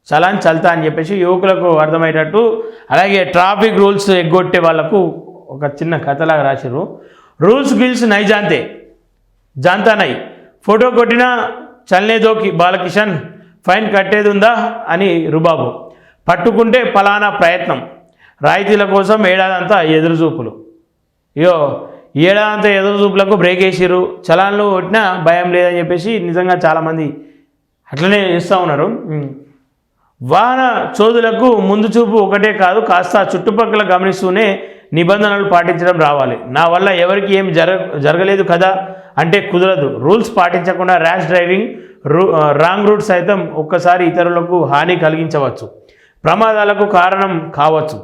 చలాన్ చల్తా అని చెప్పేసి యువకులకు అర్థమయ్యేటట్టు, అలాగే ట్రాఫిక్ రూల్స్ ఎగ్గొట్టే వాళ్ళకు ఒక చిన్న కథలాగా రాసిర్రు. రూల్స్ గిల్స్ నై జాంతే జాంతా నై, ఫోటో కొట్టినా చల్నే దోకి బాలకిషన్, ఫైన్ కట్టేది ఉందా అని రుబాబు, పట్టుకుంటే ఫలానా ప్రయత్నం, రాయితీల కోసం ఏడాదంతా ఎదురుచూపులు. ఇయో ఏడాదంతా ఎదురుచూపులకు బ్రేక్ వేసిర్రు, చలాన్లు కొట్టినా భయం లేదని చెప్పేసి నిజంగా చాలామంది అట్లనే చేస్తూ ఉన్నారు. వాహన చోదులకు ముందు చూపు ఒకటే కాదు, కాస్త చుట్టుపక్కల గమనిస్తూనే నిబంధనలు పాటించడం రావాలి. నా వల్ల ఎవరికి ఏమి జరగలేదు కదా అంటే కుదరదు. రూల్స్ పాటించకుండా ర్యాష్ డ్రైవింగ్, రాంగ్ రూట్ సైతం ఒక్కసారి ఇతరులకు హాని కలిగించవచ్చు, ప్రమాదాలకు కారణం కావచ్చు.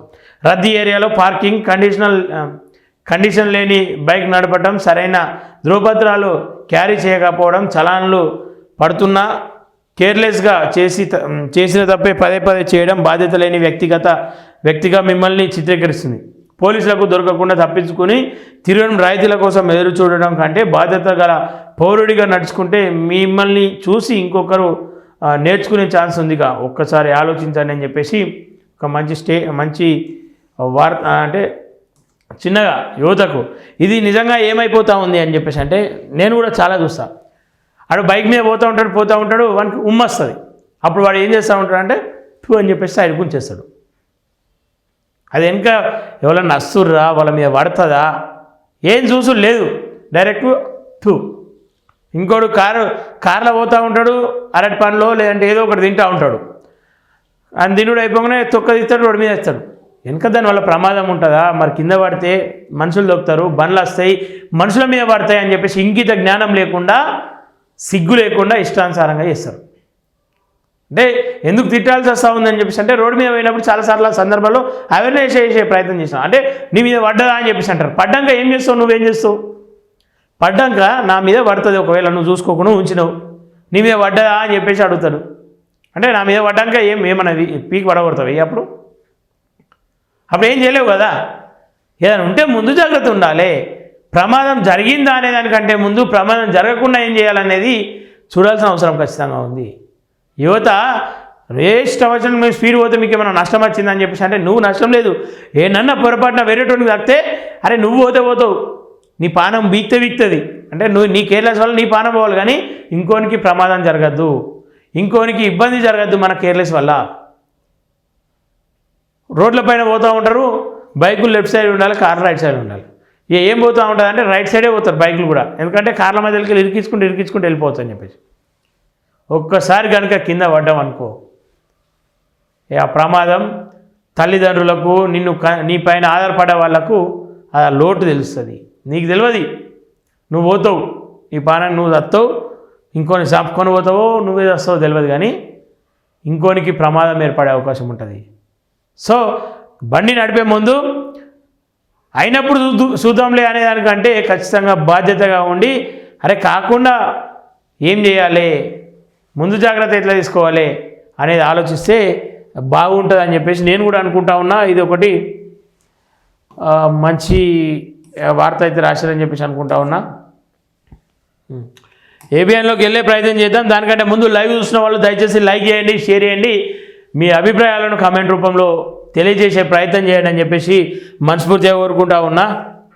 రద్దీ ఏరియాలో పార్కింగ్, కండిషన్ లేని బైక్ నడపడం, సరైన ధృవపత్రాలు క్యారీ చేయకపోవడం, చలాన్లు పడుతున్నా కేర్లెస్గా చేసిన తప్పే పదే పదే చేయడం బాధ్యత లేని వ్యక్తిగా మిమ్మల్ని చిత్రీకరిస్తుంది. పోలీసులకు దొరకకుండా తప్పించుకుని తిరగడం, రాయితీల కోసం ఎదురు చూడడం కంటే బాధ్యత గల పౌరుడిగా నడుచుకుంటే మిమ్మల్ని చూసి ఇంకొకరు నేర్చుకునే ఛాన్స్ ఉందిగా, ఒక్కసారి ఆలోచించండి అని చెప్పేసి ఒక మంచి వార్త అంటే చిన్నగా యువతకు ఇది నిజంగా ఏమైపోతూ ఉంది అని చెప్పేసి. అంటే నేను కూడా చాలా చూస్తాను, వాడు బైక్ మీద పోతూ ఉంటాడు, వానికి ఉమ్మొస్తుంది. అప్పుడు వాడు ఏం చేస్తూ ఉంటాడు అంటే టూ అని చెప్పేసి సైడ్ గుంచేస్తాడు. అది వెనుక ఎవరన్నా నస్తుర్రా, వాళ్ళ మీద పడుతుందా ఏం చూసు లేదు, డైరెక్ట్ టూ. ఇంకోడు కార్లో పోతూ ఉంటాడు, అరటి పండ్లో లేదంటే ఏదో ఒకటి తింటూ ఉంటాడు. అని తినుడు అయిపోగానే తొక్క తీస్తాడు, రోడ్డు మీద వేస్తాడు. వెనక దానివల్ల ప్రమాదం ఉంటుందా, మరి కింద పడితే మనుషులు దొక్కుతారు, బండ్లు వస్తాయి, మనుషుల మీద పడతాయి అని చెప్పేసి ఇంకిత జ్ఞానం లేకుండా, సిగ్గు లేకుండా ఇష్టానుసారంగా చేస్తారు. అంటే ఎందుకు తిట్టాల్సి వస్తూ ఉందని చెప్పేసి అంటే రోడ్డు మీద పోయినప్పుడు చాలాసార్లు సందర్భాల్లో అవేర్నెస్ చేసే ప్రయత్నం చేసినావు. అంటే నీ మీద పడ్డదా అని చెప్పేసి అంటారు. పడ్డాక ఏం చేస్తావు, నువ్వేం చేస్తావు? పడ్డాక నా మీద పడుతుంది, ఒకవేళ నువ్వు చూసుకోకుండా ఉంచినావు, నీ మీద పడ్డదా అని చెప్పేసి అడుగుతాడు. అంటే నా మీద పడ్డాక ఏమన్నా పీకి పడగొడతావు అప్పుడు ఏం చేయలేవు కదా. ఏదైనా ఉంటే ముందు జాగ్రత్త ఉండాలి. ప్రమాదం జరిగిందా అనే దానికంటే ముందు ప్రమాదం జరగకుండా ఏం చేయాలనేది చూడాల్సిన అవసరం ఖచ్చితంగా ఉంది. యువత వేస్ట్ అవసరం, మేము స్పీడ్ పోతే మీకు ఏమైనా నష్టం వచ్చిందని చెప్పేసి అంటే నువ్వు నష్టం లేదు, ఏనన్నా పొరపాటున వేరేటోనికి తాకితే అరే నువ్వు పోతావు, నీ పానం వీక్తుంది. అంటే నీ కేర్లెస్ వల్ల నీ పానం పోవాలి, కానీ ఇంకోనికి ప్రమాదం జరగద్దు, ఇంకోనికి ఇబ్బంది జరగద్దు మన కేర్లెస్ వల్ల. రోడ్ల పైన పోతూ ఉంటారు, బైకులు లెఫ్ట్ సైడ్ ఉండాలి, కార్లు రైట్ సైడ్ ఉండాలి. ఏం పోతూ ఉంటుంది అంటే రైట్ సైడే పోతారు బైకులు కూడా, ఎందుకంటే కార్ల మధ్యలోకి ఇరికించుకుంటూ వెళ్ళిపోవచ్చు అని చెప్పేసి. ఒక్కసారి కనుక కింద పడ్డాం అనుకో, ఆ ప్రమాదం తల్లిదండ్రులకు, నీ పైన ఆధారపడే వాళ్లకు ఆ లోటు తెలుస్తుంది. నీకు తెలియదు, నువ్వు పోతావు, నీ పానాన్ని నువ్వు చస్తావు, ఇంకోని చంపుకొని పోతావో నువ్వే వస్తావో తెలియదు, కానీ ఇంకోనికి ప్రమాదం ఏర్పడే అవకాశం ఉంటుంది. సో బండి నడిపే ముందు అయినప్పుడు చూద్దాంలే అనేదానికంటే ఖచ్చితంగా బాధ్యతగా ఉండి అరే కాకుండా ఏం చేయాలి, ముందు జాగ్రత్త ఎట్లా తీసుకోవాలి అనేది ఆలోచిస్తే బాగుంటుంది అని చెప్పేసి నేను కూడా అనుకుంటా ఉన్నా. ఇది ఒకటి మంచి వార్త అయితే రాశారని చెప్పేసి అనుకుంటా ఉన్నా. ఏబిఎన్లోకి వెళ్ళే ప్రయత్నం చేద్దాం. దానికంటే ముందు లైవ్ చూసిన వాళ్ళు దయచేసి లైక్ చేయండి, షేర్ చేయండి, మీ అభిప్రాయాలను కామెంట్ రూపంలో తెలియజేసే ప్రయత్నం చేయండి అని చెప్పేసి మనస్ఫూర్తిగా కోరుకుంటా ఉన్నా.